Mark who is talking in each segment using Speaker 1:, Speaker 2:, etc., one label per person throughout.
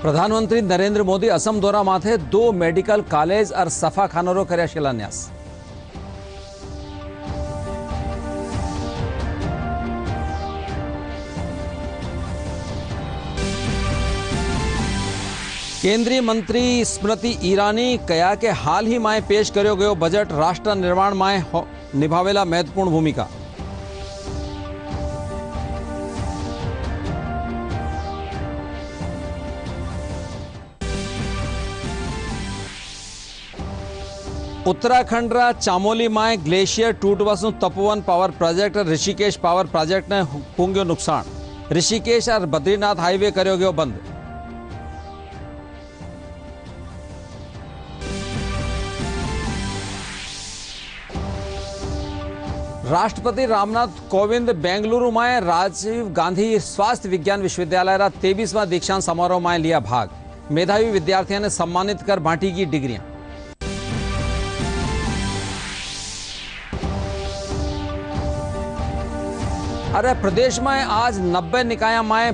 Speaker 1: प्रधानमंत्री नरेंद्र मोदी असम दौरा माथे 2 मेडिकल कॉलेज और सफाखानारो कर्या शिलान्यास। केंद्रीय मंत्री स्मृति ईरानी कहा कि हाल ही में पेश कर्यो गयो बजट राष्ट्र निर्माण में निभावेला महत्वपूर्ण भूमिका। उत्तराखंड चामोली में ग्लेशियर टूटवसु तपोवन पावर प्रोजेक्ट और ऋषिकेश पावर प्रोजेक्ट ने होंगे नुकसान। ऋषिकेश और बद्रीनाथ हाईवे कर्यो गयो बंद। राष्ट्रपति रामनाथ कोविंद बेंगलुरु में राजीव गांधी स्वास्थ्य विज्ञान विश्वविद्यालय 23वां दीक्षांत समारोह में लिया भाग। मेधावी विद्यार्थियों ने सम्मानित कर बांटी की डिग्रियां। अरे प्रदेश में आज 90 निकाय में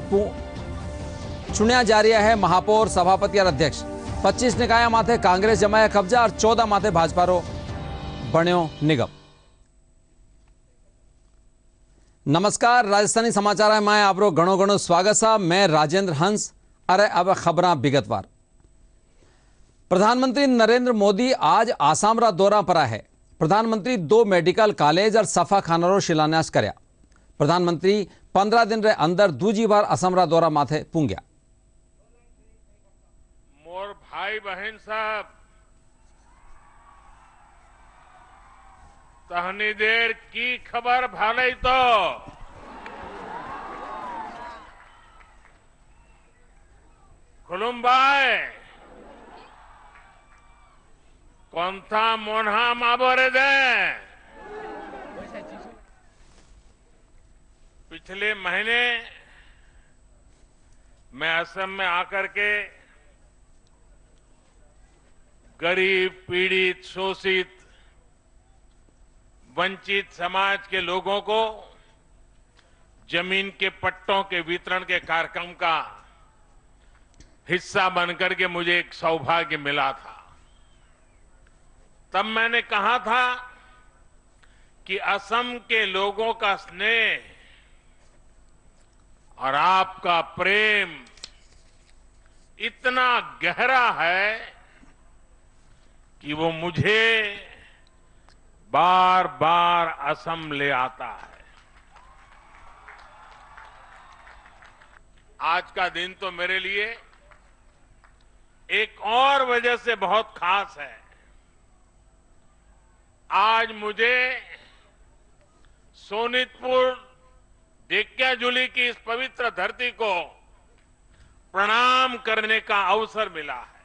Speaker 1: चुनिया जा रहा है महापौर, सभापति और अध्यक्ष। 25 निकाय माथे कांग्रेस जमाया कब्जा और 14 माथे भाजपा रो बण्यो निगम। नमस्कार, राजस्थानी समाचार में आपरो घणो घणो स्वागत है। मैं राजेंद्र हंस। अरे अब खबरां विगतवार। प्रधानमंत्री नरेंद्र मोदी आज आसाम रा दौरा पर है। प्रधानमंत्री 2 मेडिकल कॉलेज और सफाखानारो शिलान्यास कर्या। प्रधानमंत्री 15 दिन रे अंदर दूजी बार असम रा दौरा माथे पूंग्या।
Speaker 2: मोर भाई बहन साहब, तहनी देर की खबर भाले तो खुलुम्बाय कौन था मोन्हा माबोरे दे। पिछले महीने मैं असम में आकर के गरीब, पीड़ित, शोषित, वंचित समाज के लोगों को जमीन के पट्टों के वितरण के कार्यक्रम का हिस्सा बनकर के मुझे एक सौभाग्य मिला था। तब मैंने कहा था कि असम के लोगों का स्नेह और आपका प्रेम इतना गहरा है कि वो मुझे बार बार असम ले आता है। आज का दिन तो मेरे लिए एक और वजह से बहुत खास है। आज मुझे सोनितपुर ढेकियाजुली की इस पवित्र धरती को प्रणाम करने का अवसर मिला है।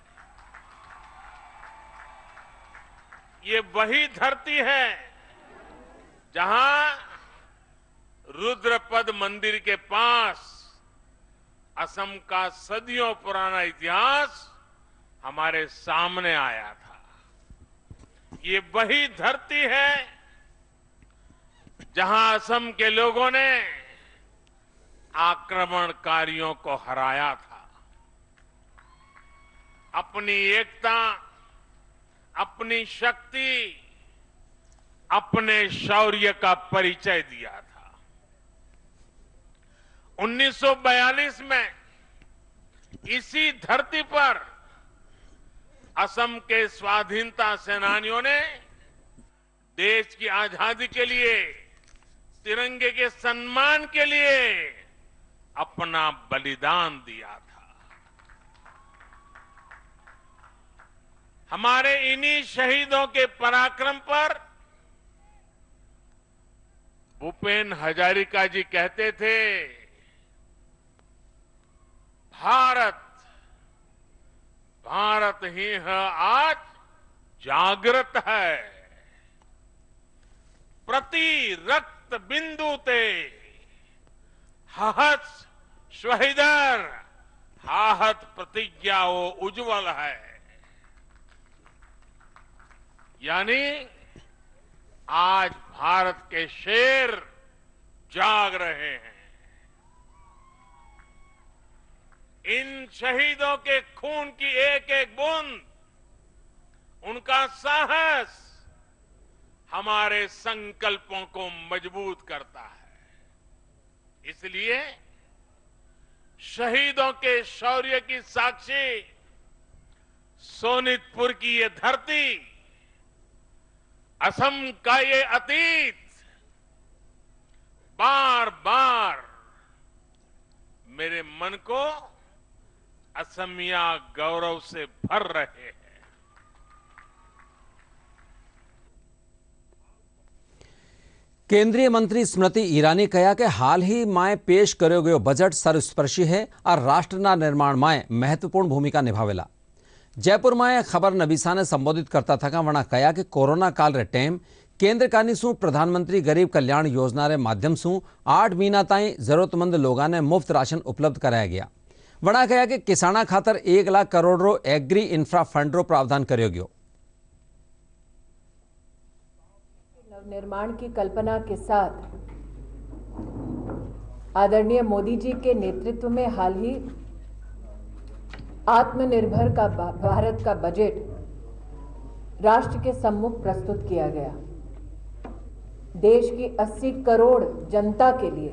Speaker 2: ये वही धरती है जहां रुद्रपद मंदिर के पास असम का सदियों पुराना इतिहास हमारे सामने आया था। ये वही धरती है जहां असम के लोगों ने आक्रमणकारियों को हराया था, अपनी एकता, अपनी शक्ति, अपने शौर्य का परिचय दिया था। 1942 में इसी धरती पर असम के स्वाधीनता सेनानियों ने देश की आजादी के लिए, तिरंगे के सम्मान के लिए अपना बलिदान दिया था। हमारे इन्हीं शहीदों के पराक्रम पर भूपेन हजारिका जी कहते थे, भारत भारत ही है आज जागृत है, प्रति रक्त बिंदु ते हहत शहीदर हाहत प्रतिज्ञाओं उज्जवल है। यानी आज भारत के शेर जाग रहे हैं। इन शहीदों के खून की एक एक बूंद, उनका साहस हमारे संकल्पों को मजबूत करता है। इसलिए शहीदों के शौर्य की साक्षी सोनितपुर की ये धरती, असम का ये अतीत बार बार मेरे मन को असमिया गौरव से भर रहे हैं।
Speaker 1: केंद्रीय मंत्री स्मृति ईरानी कहा कि हाल ही में पेश કર્યો ગયો બજેટ સર્વસ્પર્શી है और राष्ट्रना निर्माण में महत्वपूर्ण भूमिका निभावेला। जयपुर में खबर नबीसा ने संबोधित करता था वणा कहा कि कोरोना काल रे टेम केंद्र कानी शू प्रधानमंत्री गरीब कल्याण योजना रे माध्यम शू 8 महीना ताई जरूरतमंद लोगों ने मुफ्त राशन उपलब्ध कराया गया। वणा कहा कि किसाना खातर 1 लाख करोड़ रो एग्री इंफ्रा फंड रो प्रावधान कर्यो गयो।
Speaker 3: निर्माण की कल्पना के साथ आदरणीय मोदी जी के नेतृत्व में हाल ही आत्मनिर्भर का भारत का बजट राष्ट्र के सम्मुख प्रस्तुत किया गया। देश की 80 करोड़ जनता के लिए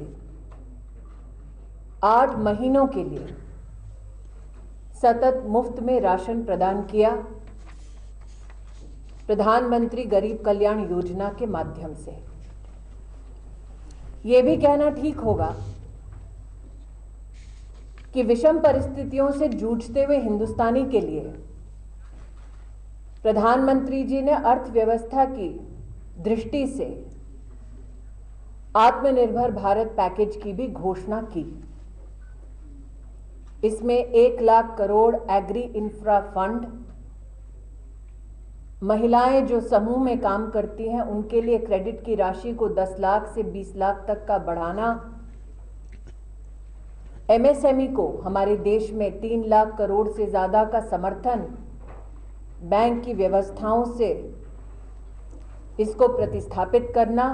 Speaker 3: 8 महीनों के लिए सतत मुफ्त में राशन प्रदान किया प्रधानमंत्री गरीब कल्याण योजना के माध्यम से। यह भी कहना ठीक होगा कि विषम परिस्थितियों से जूझते हुए हिंदुस्तानी के लिए प्रधानमंत्री जी ने अर्थव्यवस्था की दृष्टि से आत्मनिर्भर भारत पैकेज की भी घोषणा की। इसमें 1 lakh crore agri infra fund, महिलाएं जो समूह में काम करती हैं उनके लिए क्रेडिट की राशि को 10 लाख से 20 लाख तक का बढ़ाना, एमएसएमई को हमारे देश में 3 लाख करोड़ से ज्यादा का समर्थन बैंक की व्यवस्थाओं से इसको प्रतिस्थापित करना,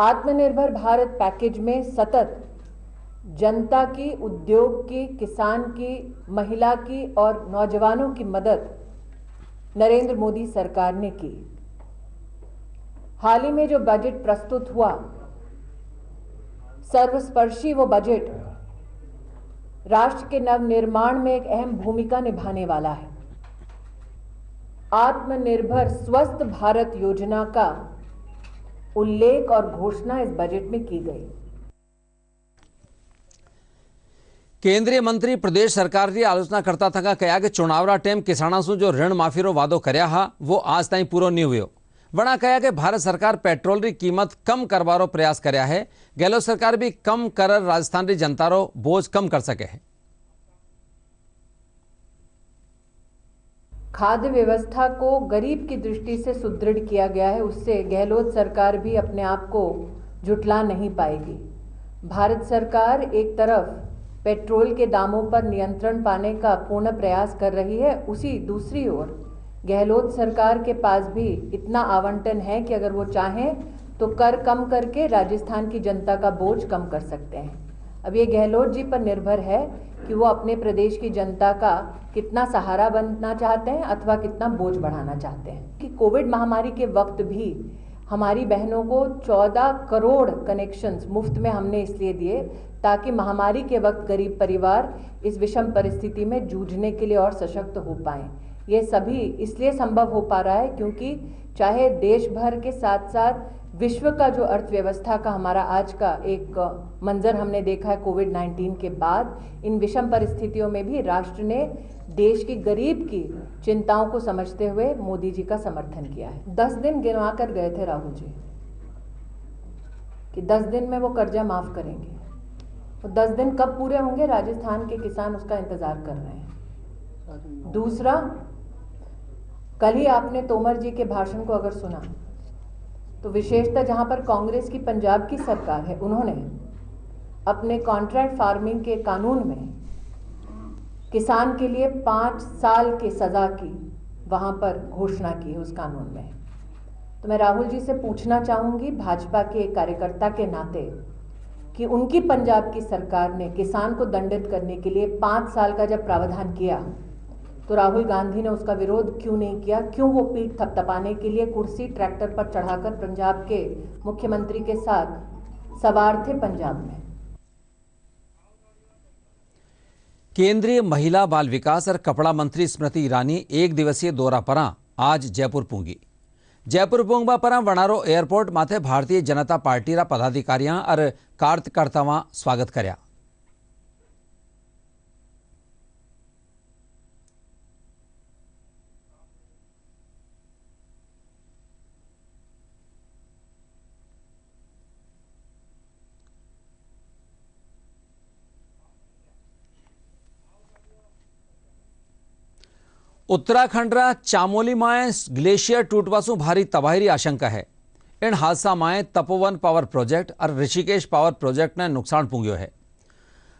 Speaker 3: आत्मनिर्भर भारत पैकेज में सतत जनता की, उद्योग की, किसान की, महिला की और नौजवानों की मदद नरेंद्र मोदी सरकार ने की। हाल ही में जो बजट प्रस्तुत हुआ सर्वस्पर्शी, वो बजट राष्ट्र के नवनिर्माण में एक अहम भूमिका निभाने वाला है। आत्मनिर्भर स्वस्थ भारत योजना का उल्लेख और घोषणा इस बजट में की गई।
Speaker 1: केंद्रीय मंत्री प्रदेश सरकार की आलोचना करता था कहा कि चुनावरा टाइम किसानों से जो ऋण माफी रो वादो करया हा वो आज ताई पूरो नहीं हुयो। वणा कहा कि भारत सरकार पेट्रोल की कीमत कम करवारो प्रयास करया है। गहलोत सरकार भी कम कर राजस्थान की जनता रो बोझ कम कर सके है।
Speaker 3: खाद्य व्यवस्था को गरीब की दृष्टि से सुदृढ़ किया गया है, उससे गहलोत सरकार भी अपने आप को जुटला नहीं पाएगी। भारत सरकार एक तरफ पेट्रोल के दामों पर नियंत्रण पाने का पूर्ण प्रयास कर रही है, उसी दूसरी ओर गहलोत सरकार के पास भी इतना आवंटन है कि अगर वो चाहें तो कर कम करके राजस्थान की जनता का बोझ कम कर सकते हैं। अब ये गहलोत जी पर निर्भर है कि वो अपने प्रदेश की जनता का कितना सहारा बनना चाहते हैं अथवा कितना बोझ बढ़ाना चाहते हैं। कि कोविड महामारी के वक्त भी हमारी बहनों को 14 करोड़ कनेक्शंस मुफ्त में हमने इसलिए दिए ताकि महामारी के वक्त गरीब परिवार इस विषम परिस्थिति में जूझने के लिए और सशक्त हो पाएं। ये सभी इसलिए संभव हो पा रहा है क्योंकि चाहे देश भर के साथ साथ विश्व का जो अर्थव्यवस्था का हमारा आज का एक मंजर हमने देखा है कोविड-19 के बाद, इन विषम परिस्थितियों में भी राष्ट्र ने देश की गरीब की चिंताओं को समझते हुए मोदी जी का समर्थन किया है। 10 दिन गिनवा कर गए थे राहुल जी कि 10 दिन में वो कर्जा माफ करेंगे। तो 10 दिन कब पूरे होंगे, राजस्थान के किसान उसका इंतजार कर रहे हैं। दूसरा, कल ही आपने तोमर जी के भाषण को अगर सुना तो विशेषतः जहां पर कांग्रेस की पंजाब की सरकार है, उन्होंने अपने कॉन्ट्रैक्ट फार्मिंग के कानून में किसान के लिए 5 साल की सजा की वहां पर घोषणा की है उस कानून में। तो मैं राहुल जी से पूछना चाहूंगी भाजपा के एक कार्यकर्ता के नाते कि उनकी पंजाब की सरकार ने किसान को दंडित करने के लिए 5 साल का जब प्रावधान किया तो राहुल गांधी ने उसका विरोध क्यों नहीं किया? क्यों वो पीठ थपथपाने के लिए कुर्सी ट्रैक्टर पर चढ़ाकर पंजाब के मुख्यमंत्री के साथ सवार थे पंजाब में?
Speaker 1: केंद्रीय महिला बाल विकास और कपड़ा मंत्री स्मृति ईरानी एक दिवसीय दौरा पर आज जयपुर पहुंची। जयपुर पहुंचबा पर वणारो एयरपोर्ट माथे भारतीय जनता पार्टी पदाधिकारियों और कार्यकर्ताओं स्वागत कर्या। उत्तराखंड चामोली में ग्लेशियर टूटवासू भारी तबाही आशंका है। इन हादसा में तपोवन पावर प्रोजेक्ट और ऋषिकेश पावर प्रोजेक्ट ने नुकसान पुंग्यो है।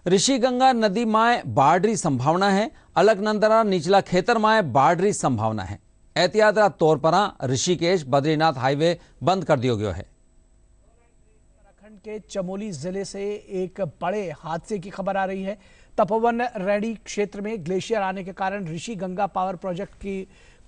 Speaker 1: ऋषिगंगा नदी में बाढ़ री संभावना है। अलकनंदरा निचला खेतर में बाढ़ री संभावना है। एहतियात तौर पर ऋषिकेश बद्रीनाथ हाईवे बंद कर दिया गया है।
Speaker 4: उत्तराखंड के चमोली जिले से एक बड़े हादसे की खबर आ रही है। तपोवन रैणी क्षेत्र में ग्लेशियर आने के कारण ऋषि गंगा पावर प्रोजेक्ट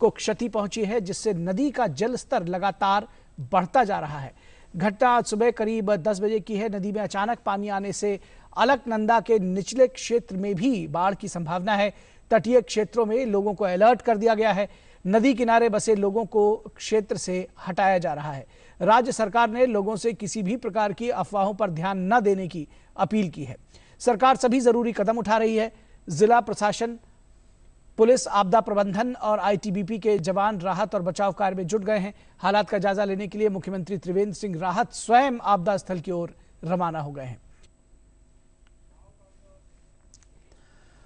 Speaker 4: को क्षति पहुंची है, जिससे नदी का जल स्तर लगातार बढ़ता जा रहा है। घटना आज सुबह करीब 10 बजे की है। नदी में अचानक पानी आने से अलकनंदा के निचले क्षेत्र में भी बाढ़ की संभावना है। तटीय क्षेत्रों में लोगों को अलर्ट कर दिया गया है। नदी किनारे बसे लोगों को क्षेत्र से हटाया जा रहा है। राज्य सरकार ने लोगों से किसी भी प्रकार की अफवाहों पर ध्यान न देने की अपील की है। सरकार सभी जरूरी कदम उठा रही है। जिला प्रशासन, पुलिस, आपदा प्रबंधन और आईटीबीपी के जवान राहत और बचाव कार्य में जुट गए हैं। हालात का जायजा लेने के लिए मुख्यमंत्री त्रिवेंद्र सिंह राहत स्वयं आपदा स्थल की ओर रवाना हो गए हैं।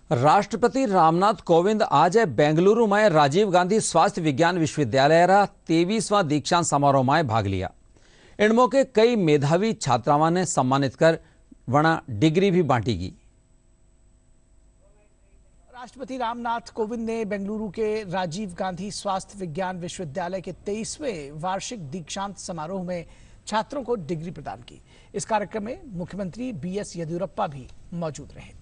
Speaker 1: राष्ट्रपति रामनाथ कोविंद आज बेंगलुरु में राजीव गांधी स्वास्थ्य विज्ञान विश्वविद्यालय 23वां दीक्षांत समारोह में भाग लिया। इन मौके कई मेधावी छात्राओं ने सम्मानित कर वना डिग्री भी बांटी गई।
Speaker 4: राष्ट्रपति रामनाथ कोविंद ने बेंगलुरु के राजीव गांधी स्वास्थ्य विज्ञान विश्वविद्यालय के 23वें वार्षिक दीक्षांत समारोह में छात्रों को डिग्री प्रदान की। इस कार्यक्रम में मुख्यमंत्री बीएस येदियुरप्पा भी मौजूद रहे।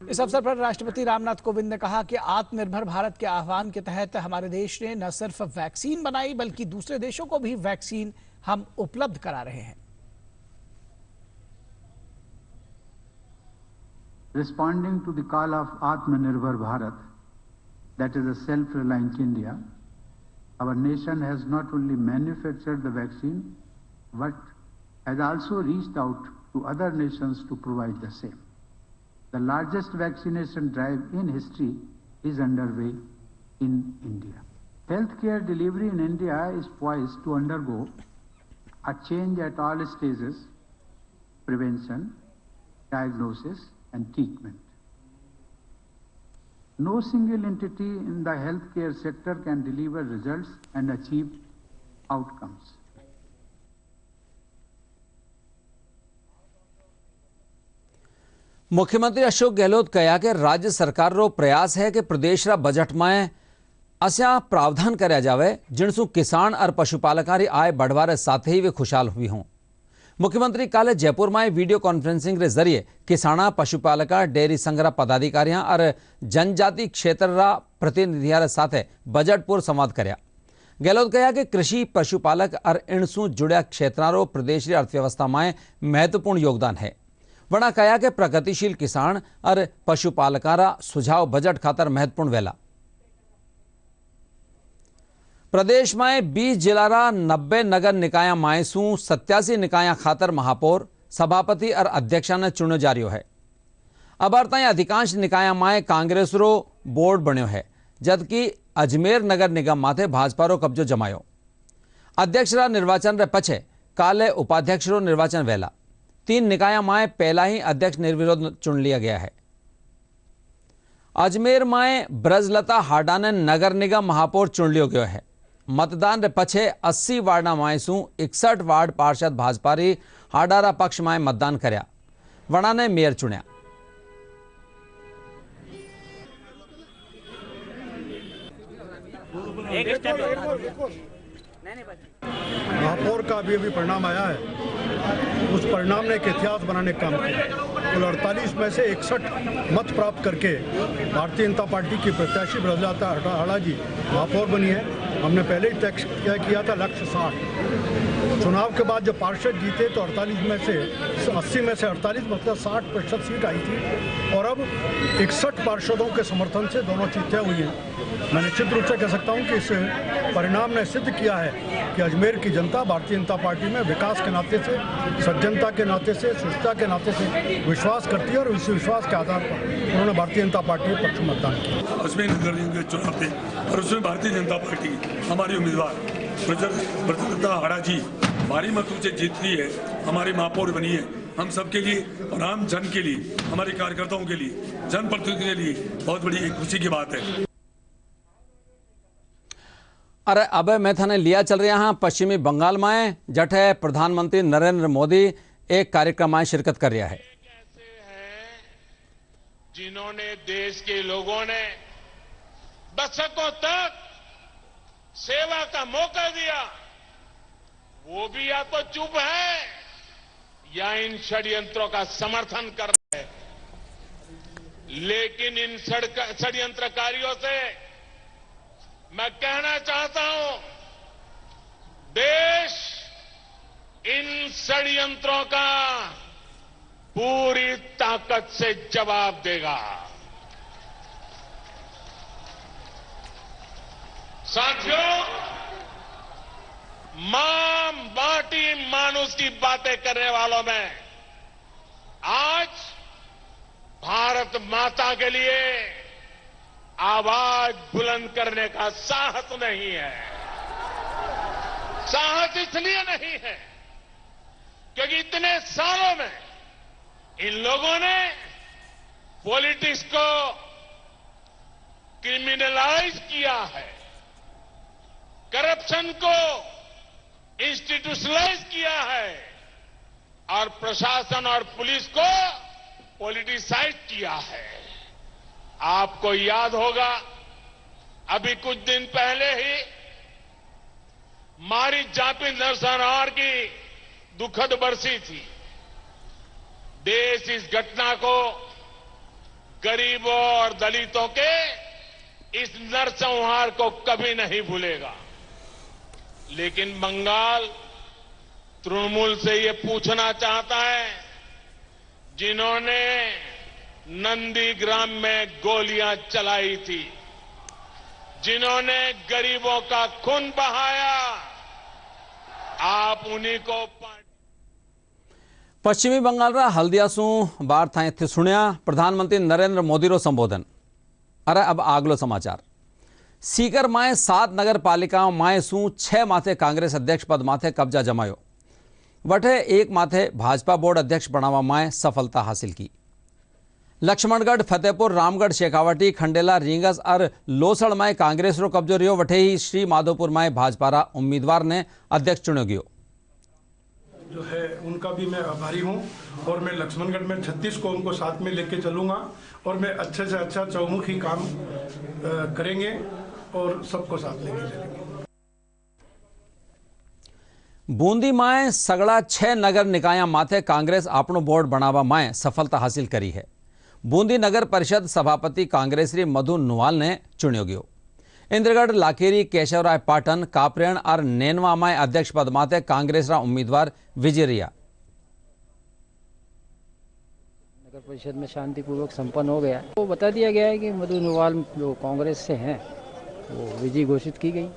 Speaker 4: इस अवसर पर राष्ट्रपति रामनाथ कोविंद ने कहा कि आत्मनिर्भर भारत के आह्वान के तहत हमारे देश ने न सिर्फ वैक्सीन बनाई बल्कि दूसरे देशों को भी वैक्सीन हम उपलब्ध करा रहे हैं।
Speaker 5: Responding to the call of Atmanirbhar Bharat, that is a self-reliant India, our nation has not only manufactured the vaccine, but has also reached out to other nations to provide the same. The largest vaccination drive in history is underway in India. Healthcare delivery in India is poised to undergo a change at all stages: prevention, diagnosis, and treatment. No single entity in the healthcare sector can deliver results and achieve outcomes.
Speaker 1: मुख्यमंत्री अशोक गहलोत कहा कि राज्य सरकार रो प्रयास है कि प्रदेश रा budget में असा प्रावधान कराया जावे जिनसु किसान और पशुपालकों की आय बढ़वारे साथ ही वे खुशहाल हुई हों। मुख्यमंत्री काले जयपुर में वीडियो कॉन्फ्रेंसिंग के जरिए किसाना, पशुपालका, डेयरी संघ पदाधिकारियों और जनजाति क्षेत्र प्रतिनिधियों साथ बजट पूर्व संवाद कर्या। गहलोत कहा कि कृषि, पशुपालक और इनसु जुड़िया क्षेत्रों प्रदेश की अर्थव्यवस्था में महत्वपूर्ण योगदान है। वना कहा कि प्रगतिशील किसान और पशुपालका सुझाव बजट खातर महत्वपूर्ण वेला। प्रदेश में 20 जिला 90 नगर निकाय मायसू 87 निकाय खातर महापौर, सभापति और अध्यक्षा ने चुनो जा रही है। अबार ताई अधिकांश निकाय में कांग्रेस रो बोर्ड बन्यो है, जबकि अजमेर नगर निगम माथे भाजपा रो कब्जो जमायो। अध्यक्ष निर्वाचन रे पछे काले उपाध्यक्ष रो निर्वाचन वेला। 3 निकाय में पहला ही अध्यक्ष निर्विरोध चुन लिया गया है। अजमेर में ब्रजलता हाडा ने नगर निगम महापौर चुन लियो गयो है। मतदान रे पछे 80 वार्ड मायसू 61 वार्ड पार्षद भाजपा री हाडारा पक्ष में मतदान कर्या। वणा ने मेयर चुन्या।
Speaker 6: महापौर का अभी परिणाम आया है। उस परिणाम ने एक इतिहास बनाने का काम किया। कुल 48 में से 61 मत प्राप्त करके भारतीय जनता पार्टी की प्रत्याशी ब्रजलता हड़ा जी महापौर बनी है। हमने पहले ही तय किया था लक्ष्य 60। चुनाव के बाद जब पार्षद जीते तो 80 में से 48 मतलब 60% सीट आई थी और अब 61 पार्षदों के समर्थन से दोनों जीतें हुई हैं। मैं निश्चित रूप से कह सकता हूं कि इस परिणाम ने सिद्ध किया है कि अजमेर की जनता भारतीय जनता पार्टी में विकास के नाते से, सज्जनता के नाते से, सुचिता के नाते से विश्वास करती है और इस विश्वास के आधार पर उन्होंने भारतीय जनता पार्टी के पक्ष में मतदान किया।
Speaker 7: अजमेर नगर निगम के चुनाव थे और उसमें भारतीय जनता पार्टी हमारी उम्मीदवार ब्रजलता हड़ा जी भारी मतों से जीतती है, हमारी महापौर बनी है। हम सबके लिए और आम जन के लिए, हमारे कार्यकर्ताओं के लिए, जनप्रतिनिधियों के लिए बहुत बड़ी खुशी की बात है।
Speaker 1: अरे अब मैं थाने लिया चल रहा हाँ पश्चिमी बंगाल में जठे प्रधानमंत्री नरेंद्र मोदी एक कार्यक्रम में शिरकत कर रहा है।
Speaker 2: कैसे हैं जिन्होंने देश के लोगों ने दशकों तक सेवा का मौका दिया, वो भी या तो चुप है या इन षड्यंत्रों का समर्थन कर रहे हैं। लेकिन इन षड्यंत्रकारियों से मैं कहना चाहता हूं, देश इन षड्यंत्रों का पूरी ताकत से जवाब देगा। साथियों, मां माटी मानुष की बातें करने वालों में आज भारत माता के लिए आवाज बुलंद करने का साहस नहीं है। साहस इसलिए नहीं है क्योंकि इतने सालों में इन लोगों ने पॉलिटिक्स को क्रिमिनलाइज किया है, करप्शन को इंस्टीट्यूशनलाइज किया है और प्रशासन और पुलिस को पॉलिटिसाइज किया है। आपको याद होगा, अभी कुछ दिन पहले ही मारी जापी नरसंहार की दुखद बरसी थी। देश इस घटना को गरीबों और दलितों के इस नरसंहार को कभी नहीं भूलेगा। लेकिन बंगाल तृणमूल से ये पूछना चाहता है, जिन्होंने नंदीग्राम में गोलियां चलाई थी, जिन्होंने गरीबों का खून बहाया, आप उन्हीं को
Speaker 1: पश्चिमी बंगाल रा हल्दिया सु बार थाएथी सुण्या प्रधानमंत्री नरेंद्र मोदी रो संबोधन। अरे अब आगलो समाचार। सीकर माए 7 नगर पालिकाओं माए सु 6 माथे कांग्रेस अध्यक्ष पद माथे कब्जा जमायो। वठे 1 माथे भाजपा बोर्ड अध्यक्ष बनावा माए सफलता हासिल की। लक्ष्मणगढ़, फतेहपुर, रामगढ़, शेखावटी, खंडेला, रींगस और लोसड़ माए कांग्रेस रो कब्जो रियो। वठे ही श्री माधोपुर माए भाजपा रा उम्मीदवार ने अध्यक्ष चुनो गयो।
Speaker 8: जो है उनका भी मैं आभारी हूं और मैं लक्ष्मणगढ़ में 36 को उनको साथ में लेके चलूंगा और मैं अच्छे से अच्छा चौमुखी काम करेंगे और सबको साथ लेके चलेंगे।
Speaker 1: बूंदी माए सगड़ा 6 नगर निकाया माथे कांग्रेस आपनो बोर्ड बनावा माए सफलता हासिल करी है। बूंदी नगर परिषद सभापति कांग्रेस श्री मधु नुवाल ने चुनियो गयो। इंद्रगढ़, लाकेरी, केशवराय पाटन, कापरेण और नेनवा माए अध्यक्ष पद माथे कांग्रेस रा उम्मीदवार विजय रिया।
Speaker 9: नगर परिषद में शांतिपूर्वक संपन्न हो गया। वो बता दिया गया है कि मधु नुवाल जो कांग्रेस से हैं वो विजयी घोषित की गई।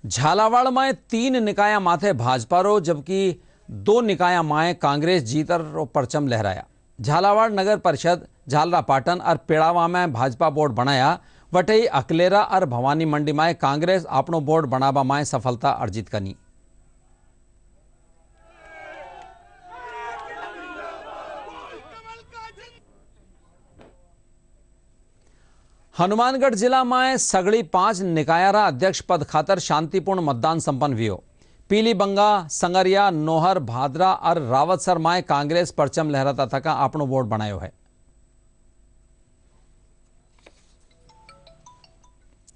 Speaker 1: झालावाड़ में 3 निकाया माथे भाजपा रो, जबकि 2 निकाया माए कांग्रेस जीतर रो परचम लहराया। झालावाड़ नगर परिषद झालरा पाटन और पेड़ावा में भाजपा बोर्ड बनाया। वटे अकलेरा और भवानी मंडी में कांग्रेस अपनो बोर्ड बनावा में सफलता अर्जित करनी। हनुमानगढ़ जिला में सगड़ी 5 निकायरा अध्यक्ष पद खातर शांतिपूर्ण मतदान संपन्न हुआ। पीलीबंगा, संगरिया, नोहर, भादरा और रावतसर में कांग्रेस परचम लहराता थका अपनो बोर्ड बनायो है।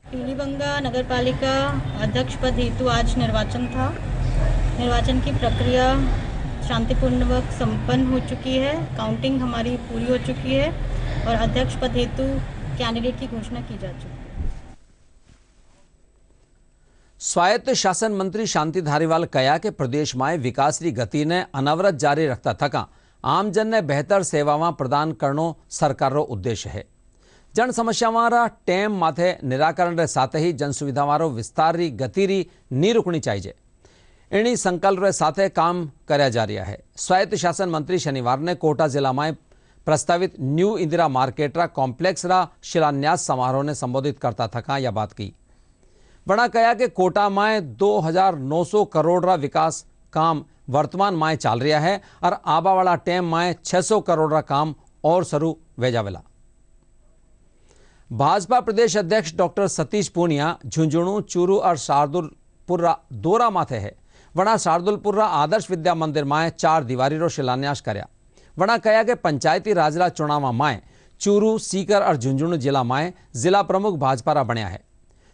Speaker 10: पीलीबंगा नगर पालिका अध्यक्ष पद हेतु आज निर्वाचन था। निर्वाचन की प्रक्रिया शांतिपूर्वक संपन्न हो चुकी है। काउंटिंग हमारी पूरी हो चुकी है और अध्यक्ष पद हेतु कैंडिडेट की घोषणा की जा चुकी है।
Speaker 1: स्वायत्त शासन मंत्री शांति धारीवाल कहा कि प्रदेश में विकास की गति ने अनवरत जारी रखता थका आमजन ने बेहतर सेवा प्रदान करनो सरकार उद्देश्य है। जन समस्या टेम माथे निराकरण रे साथ ही जन सुविधा विस्तार री गति री नी रुकनी चाहिए। इन्हीं संकल्प रे साथे काम कराया जा रहा है। स्वायत्त शासन मंत्री शनिवार ने कोटा जिला में प्रस्तावित न्यू इंदिरा मार्केट रा कॉम्प्लेक्स रा शिलान्यास समारोह ने संबोधित करता थका यह बात की। वना कहा कि कोटा में 2900 करोड़ रा विकास काम वर्तमान में चाल रहा है और आबा वाला टेम में 600 करोड़ रा काम और शुरू वेजावेला। भाजपा प्रदेश अध्यक्ष डॉक्टर सतीश पूनिया झुंझुनू, चूरू और शार्दुलपुर दौरा माथे है। वना शार्दुलपुर आदर्श विद्या मंदिर में 4 दीवारी रो शिलान्यास कर्या। वना कहा कि पंचायती राज चुनाव में चूरू, सीकर और झुंझुनू जिला में जिला प्रमुख भाजपा रा बन्या है।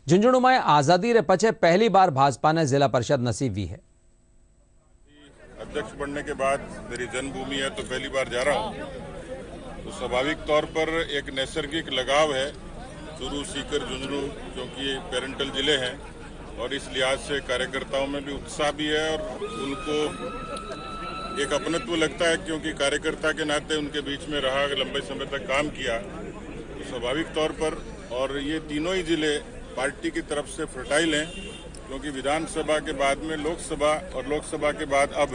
Speaker 1: झुंझुनू में आजादी रे पछे पहली बार भाजपा ने जिला परिषद नसीब हुई है।
Speaker 11: अध्यक्ष बनने के बाद मेरी जन्मभूमि है तो पहली बार जा रहा हूँ, तो स्वाभाविक तौर पर एक नैसर्गिक लगाव है चूरू, सीकर, झुंझुनू, क्योंकि पेरेंटल जिले हैं और इस लिहाज से कार्यकर्ताओं में भी उत्साह भी है और उनको एक अपनत्व लगता है, क्योंकि कार्यकर्ता के नाते उनके बीच में रहा, लंबे समय तक काम किया, तो स्वाभाविक तौर पर। और ये तीनों ही जिले पार्टी की तरफ से फर्टाइल हैं, क्योंकि विधानसभा के बाद में लोकसभा और लोकसभा के बाद अब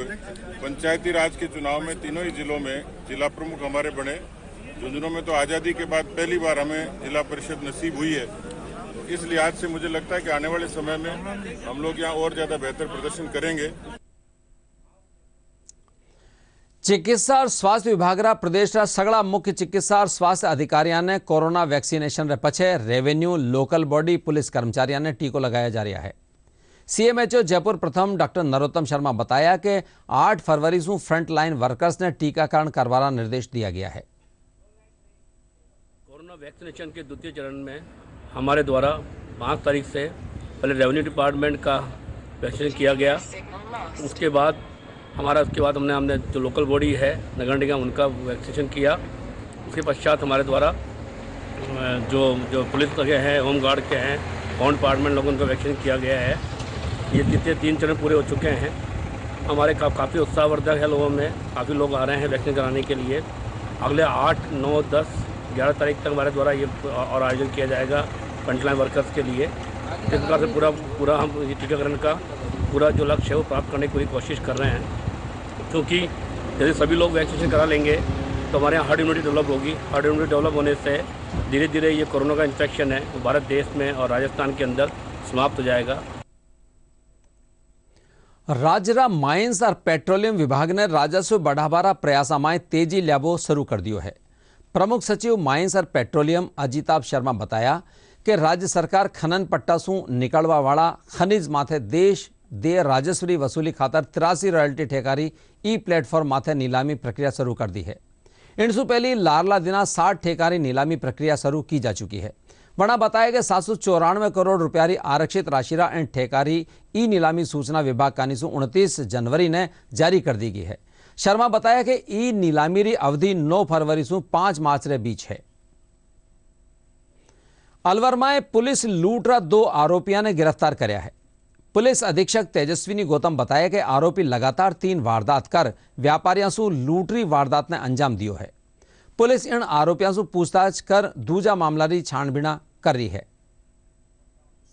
Speaker 11: पंचायती राज के चुनाव में तीनों ही जिलों में जिला प्रमुख हमारे बने। झुंझुनू में तो आज़ादी के बाद पहली बार हमें जिला परिषद नसीब हुई है। तो इस लिहाज से मुझे लगता है कि आने वाले समय में हम लोग यहाँ और ज़्यादा बेहतर प्रदर्शन करेंगे।
Speaker 1: चिकित्सा और स्वास्थ्य विभाग रा प्रदेश रा सगड़ा मुख्य चिकित्सा और स्वास्थ्य अधिकारियों ने कोरोना वैक्सीनेशन रे पछे रेवेन्यू, लोकल बॉडी, पुलिस कर्मचारियों ने टीको लगाया जा रहा है। सीएमएचओ जयपुर प्रथम डॉक्टर नरोत्तम शर्मा बताया कि 8 फरवरी से फ्रंट लाइन वर्कर्स ने टीकाकरण करवाना निर्देश दिया गया है।
Speaker 12: कोरोना वैक्सीनेशन के द्वितीय चरण में हमारे द्वारा 5 तारीख से पहले रेवेन्यू डिपार्टमेंट का वैक्सीनेशन किया गया। उसके बाद हमने जो लोकल बॉडी है नगर निगम उनका वैक्सीनेशन किया। उसके पश्चात हमारे द्वारा जो पुलिस के हैं, होम गार्ड के हैं, होम डिपार्टमेंट लोगों का वैक्सीनेशन किया गया है। ये द्वितीय 3 चरण पूरे हो चुके हैं। हमारे काफ़ी उत्साहवर्धक है, लोगों में काफ़ी लोग आ रहे हैं वैक्सीन कराने के लिए। अगले 8, 9, 10, 11 तारीख तक हमारे द्वारा ये और आयोजन किया जाएगा फ्रंटलाइन वर्कर्स के लिए। इस प्रकार से पूरा हम टीकाकरण का पूरा जो लक्ष्य है वो प्राप्त करने की पूरी कोशिश कर रहे हैं, क्योंकि यदि सभी लोग वैक्सीनेशन करा लेंगे तो हमारे यहाँ हर्ड इम्यूनिटी डेवलप होगी। हर्ड इम्यूनिटी डेवलप होने से धीरे धीरे ये कोरोना का इन्फेक्शन है वो भारत देश में और राजस्थान के अंदर समाप्त हो जाएगा।
Speaker 1: राज्य माइंस और पेट्रोलियम विभाग ने राजस्व बढ़ावा प्रयास में तेजी ल्याबो शुरू कर दियो है। प्रमुख सचिव माइंस और पेट्रोलियम अजिताभ शर्मा बताया कि राज्य सरकार खनन पट्टा सु निकलवा वाला खनिज माथे देश दे राजस्व वसूली खातर 83 रॉयल्टी ठेकारी ई प्लेटफॉर्म माथे नीलामी प्रक्रिया शुरू कर दी है। इनसु पहली लारला दिना 60 ठेकारी नीलामी प्रक्रिया शुरू की जा चुकी है। वना बताया कि 794 करोड़ रुपया आरक्षित राशि इन ठेकारी ई नीलामी सूचना विभाग कानी 29 जनवरी ने जारी कर दी गई है। शर्मा बताया कि ई नीलामी री अवधि 9 फरवरी से 5 मार्च रे बीच है। अलवर में पुलिस लूट रा 2 आरोपियों ने गिरफ्तार करया है। पुलिस अधीक्षक तेजस्विनी गौतम बताया कि आरोपी लगातार 3 वारदात कर व्यापारियों से लूटरी वारदात ने अंजाम दियो है। पुलिस इन आरोपियों से पूछताछ कर दूजा मामला की छानबीन कर रही है।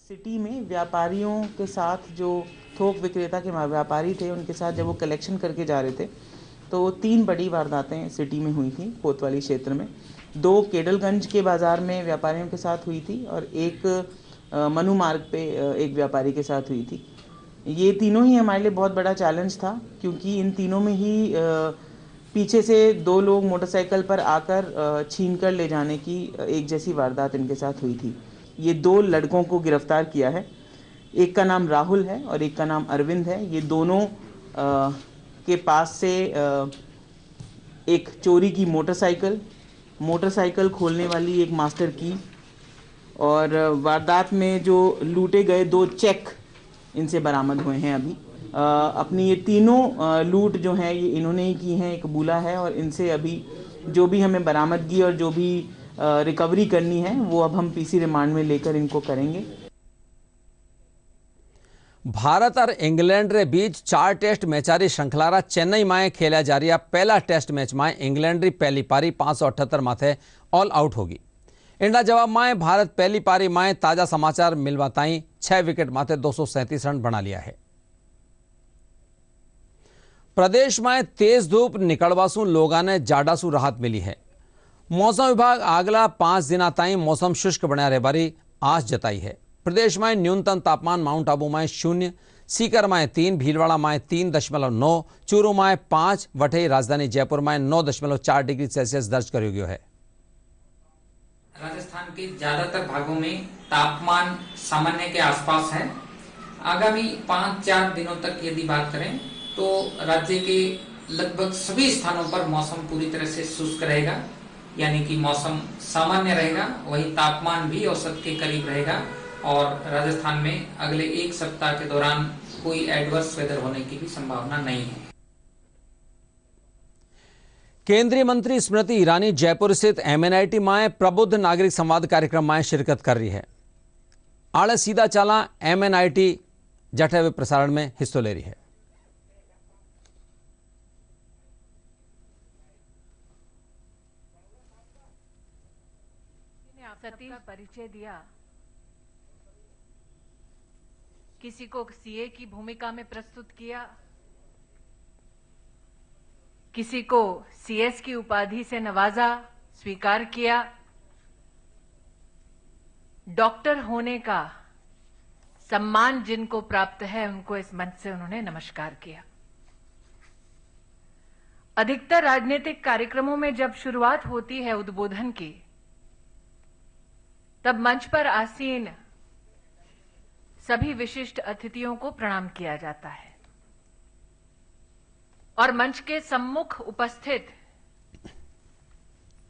Speaker 13: सिटी में व्यापारियों के साथ जो थोक विक्रेता के व्यापारी थे उनके साथ जब वो कलेक्शन करके जा रहे थे तो 3 बड़ी वारदातें सिटी में हुई थी। कोतवाली क्षेत्र में 2 केडलगंज के बाज़ार में व्यापारियों के साथ हुई थी और एक मनु मार्ग पे एक व्यापारी के साथ हुई थी। ये तीनों ही हमारे लिए बहुत बड़ा चैलेंज था, क्योंकि इन तीनों में ही पीछे से 2 लोग मोटरसाइकिल पर आकर छीन कर ले जाने की एक जैसी वारदात इनके साथ हुई थी। ये 2 लड़कों को गिरफ्तार किया है। एक का नाम राहुल है और एक का नाम अरविंद है। ये दोनों के पास से एक चोरी की मोटरसाइकिल खोलने वाली एक मास्टर की और वारदात में जो लूटे गए 2 चेक इनसे बरामद हुए हैं। अभी अपनी ये तीनों लूट जो है ये इन्होंने ही की हैं, कबूला है। और इनसे अभी जो भी हमें बरामदगी और जो भी रिकवरी करनी है वो अब हम पीसी रिमांड में लेकर इनको करेंगे।
Speaker 1: भारत और इंग्लैंड रे बीच 4 टेस्ट मैचारी श्रृंखला चेन्नई में खेला जा रहा पहला टेस्ट मैच में इंग्लैंड री पहली पारी 578 माथे ऑल आउट होगी। इंडा जवाब में भारत पहली पारी में ताजा समाचार मिलवा ताई 6 विकेट माथे 237 रन बना लिया है। प्रदेश में तेज धूप निकलवासू लोगों ने जाडासू राहत मिली है। मौसम विभाग अगला 5 दिन ताई मौसम शुष्क बना रहबारी आस जताई है। प्रदेश में न्यूनतम तापमान माउंट आबू में 0, सीकर में 3, भीलवाड़ा में 3.9, चूरू में 5, वठई राजधानी जयपुर में 9.4 डिग्री सेल्सियस दर्ज किया गया है।
Speaker 14: राजस्थान के ज्यादातर भागों में तापमान सामान्य के आसपास है। आगामी 5-4 दिनों तक यदि बात करें तो राज्य के लगभग सभी स्थानों पर मौसम पूरी तरह से शुष्क रहेगा, यानी कि मौसम सामान्य रहेगा। वही तापमान भी औसत के करीब रहेगा और राजस्थान में अगले 1 सप्ताह के दौरान कोई एडवर्स वेदर होने की भी संभावना नहीं है।
Speaker 1: केंद्रीय मंत्री स्मृति ईरानी जयपुर स्थित MNIT में प्रबुद्ध नागरिक संवाद कार्यक्रम में शिरकत कर रही है। आड़े सीधा चाला MNIT जटे हुए प्रसारण में हिस्सा ले रही है।
Speaker 3: सती का परिचय दिया, किसी को सीए की भूमिका में प्रस्तुत किया, किसी को सीएस की उपाधि से नवाजा, स्वीकार किया। डॉक्टर होने का सम्मान जिनको प्राप्त है उनको इस मंच से उन्होंने नमस्कार किया। अधिकतर राजनीतिक कार्यक्रमों में जब शुरुआत होती है उद्बोधन की, तब मंच पर आसीन सभी विशिष्ट अतिथियों को प्रणाम किया जाता है और मंच के सम्मुख उपस्थित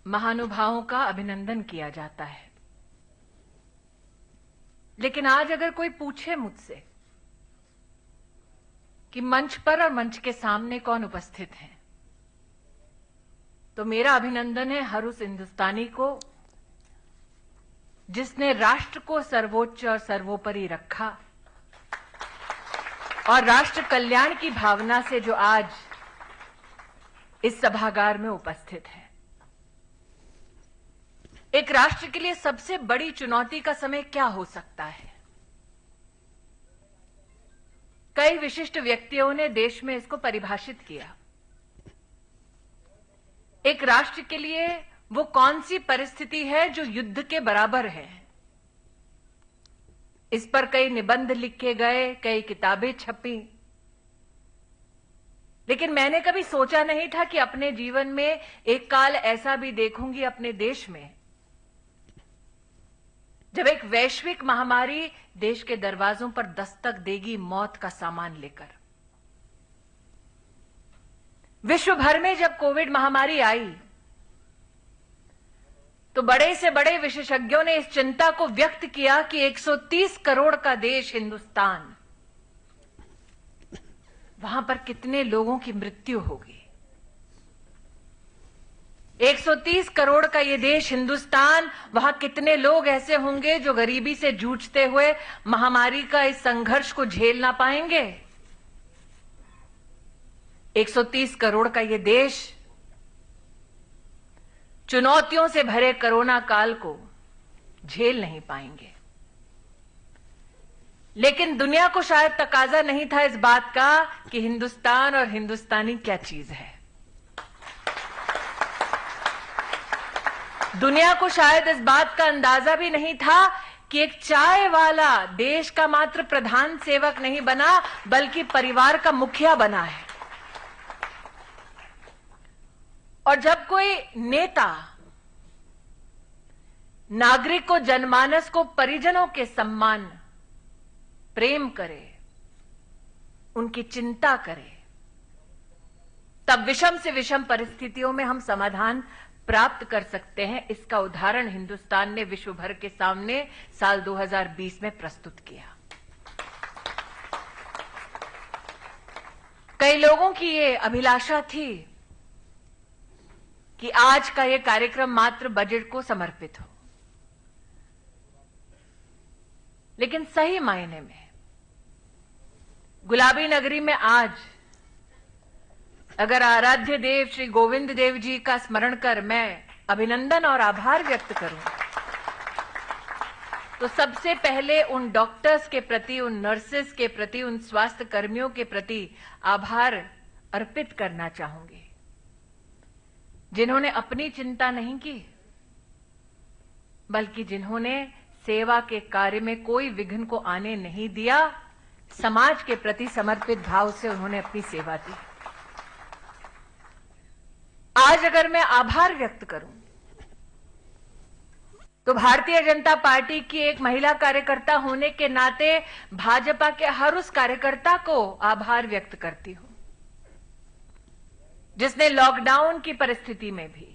Speaker 3: महानुभावों का अभिनंदन किया जाता है। लेकिन आज अगर कोई पूछे मुझसे कि मंच पर और मंच के सामने कौन उपस्थित है, तो मेरा अभिनंदन है हर उस हिंदुस्तानी को जिसने राष्ट्र को सर्वोच्च और सर्वोपरि रखा और राष्ट्र कल्याण की भावना से जो आज इस सभागार में उपस्थित है। एक राष्ट्र के लिए सबसे बड़ी चुनौती का समय क्या हो सकता है? कई विशिष्ट व्यक्तियों ने देश में इसको परिभाषित किया। एक राष्ट्र के लिए वो कौन सी परिस्थिति है जो युद्ध के बराबर है? इस पर कई निबंध लिखे गए, कई किताबें छपी, लेकिन मैंने कभी सोचा नहीं था कि अपने जीवन में एक काल ऐसा भी देखूंगी अपने देश में जब एक वैश्विक महामारी देश के दरवाजों पर दस्तक देगी मौत का सामान लेकर। विश्व भर में जब कोविड महामारी आई तो बड़े से बड़े विशेषज्ञों ने इस चिंता को व्यक्त किया कि 130 करोड़ का देश हिंदुस्तान, वहां पर कितने लोगों की मृत्यु होगी। 130 करोड़ का ये देश हिंदुस्तान, वहां कितने लोग ऐसे होंगे जो गरीबी से जूझते हुए महामारी का इस संघर्ष को झेल ना पाएंगे। 130 करोड़ का ये देश चुनौतियों से भरे कोरोना काल को झेल नहीं पाएंगे। लेकिन दुनिया को शायद तकाजा नहीं था इस बात का कि हिंदुस्तान और हिंदुस्तानी क्या चीज है। दुनिया को शायद इस बात का अंदाजा भी नहीं था कि एक चाय वाला देश का मात्र प्रधान सेवक नहीं बना बल्कि परिवार का मुखिया बना है। और जब कोई नेता नागरिक को, जनमानस को, परिजनों के सम्मान, प्रेम करे, उनकी चिंता करे, तब विषम से विषम परिस्थितियों में हम समाधान प्राप्त कर सकते हैं। इसका उदाहरण हिंदुस्तान ने विश्व भर के सामने साल 2020 में प्रस्तुत किया। कई लोगों की ये अभिलाषा थी कि आज का ये कार्यक्रम मात्र बजट को समर्पित हो, लेकिन सही मायने में गुलाबी नगरी में आज अगर आराध्य देव श्री गोविंद देव जी का स्मरण कर मैं अभिनंदन और आभार व्यक्त करूं, तो सबसे पहले उन डॉक्टर्स के प्रति, उन नर्सेस के प्रति, उन स्वास्थ्य कर्मियों के प्रति आभार अर्पित करना चाहूंगी, जिन्होंने अपनी चिंता नहीं की, बल्कि जिन्होंने सेवा के कार्य में कोई विघ्न को आने नहीं दिया, समाज के प्रति समर्पित भाव से उन्होंने अपनी सेवा दी। आज अगर मैं आभार व्यक्त करूं तो भारतीय जनता पार्टी की एक महिला कार्यकर्ता होने के नाते भाजपा के हर उस कार्यकर्ता को आभार व्यक्त करती हूं जिसने लॉकडाउन की परिस्थिति में भी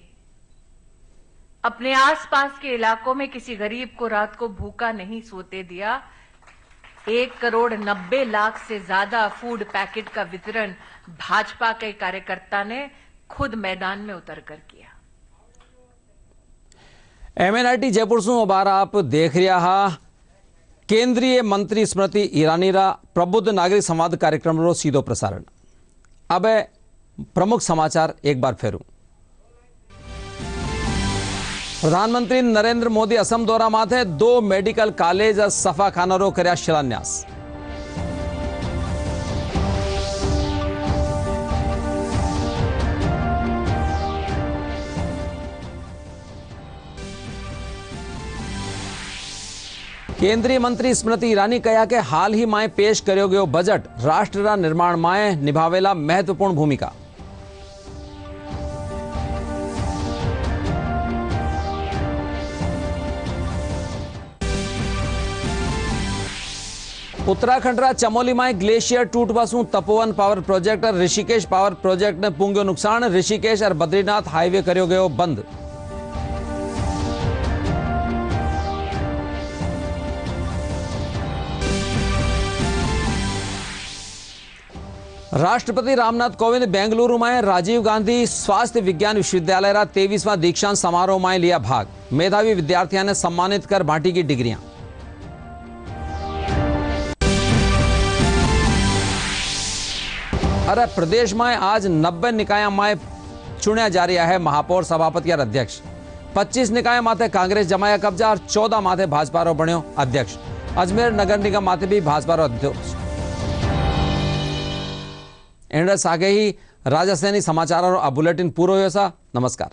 Speaker 3: अपने आसपास के इलाकों में किसी गरीब को रात को भूखा नहीं सोते दिया। 1,90,00,000 से ज्यादा फूड पैकेट का वितरण भाजपा के कार्यकर्ता ने खुद मैदान में उतरकर किया।
Speaker 1: MNIT जयपुर से अबार आप देख रहा केंद्रीय मंत्री स्मृति ईरानी रा प्रबुद्ध नागरिक संवाद कार्यक्रम रो सीधो प्रसारण। अब प्रमुख समाचार एक बार फेरू। प्रधानमंत्री नरेंद्र मोदी असम दौरा माथे 2 मेडिकल कॉलेज और सफाखाना रो कर्या शिलान्यास। केंद्रीय मंत्री स्मृति ईरानी कहा कि हाल ही में पेश करो गयो बजट राष्ट्र निर्माण में निभावेला महत्वपूर्ण भूमिका। उत्तराखंड रा चमोली में ग्लेशियर टूटवासू तपोवन पावर प्रोजेक्ट और ऋषिकेश पावर प्रोजेक्ट ने पुंग्यो नुकसान। ऋषिकेश और बद्रीनाथ हाईवे करो गयो बंद। राष्ट्रपति रामनाथ कोविंद बेंगलुरु में राजीव गांधी स्वास्थ्य विज्ञान विश्वविद्यालय रा 23वां दीक्षांत समारोह में लिया भाग। मेधावी विद्यार्थियों ने सम्मानित कर बांटी की डिग्रियां। अरे प्रदेश में आज 90 निकाय में चुनिया जा रहा है महापौर, सभापति और अध्यक्ष। 25 निकाय माथे कांग्रेस जमाया कब्जा और 14 माथे भाजपा रो बन्यो अध्यक्ष। अजमेर नगर निगम माथे भी भाजपा रो अध्यक्ष। एंड आगे ही राजस्थानी समाचार और बुलेटिन पूरो हो सा। नमस्कार।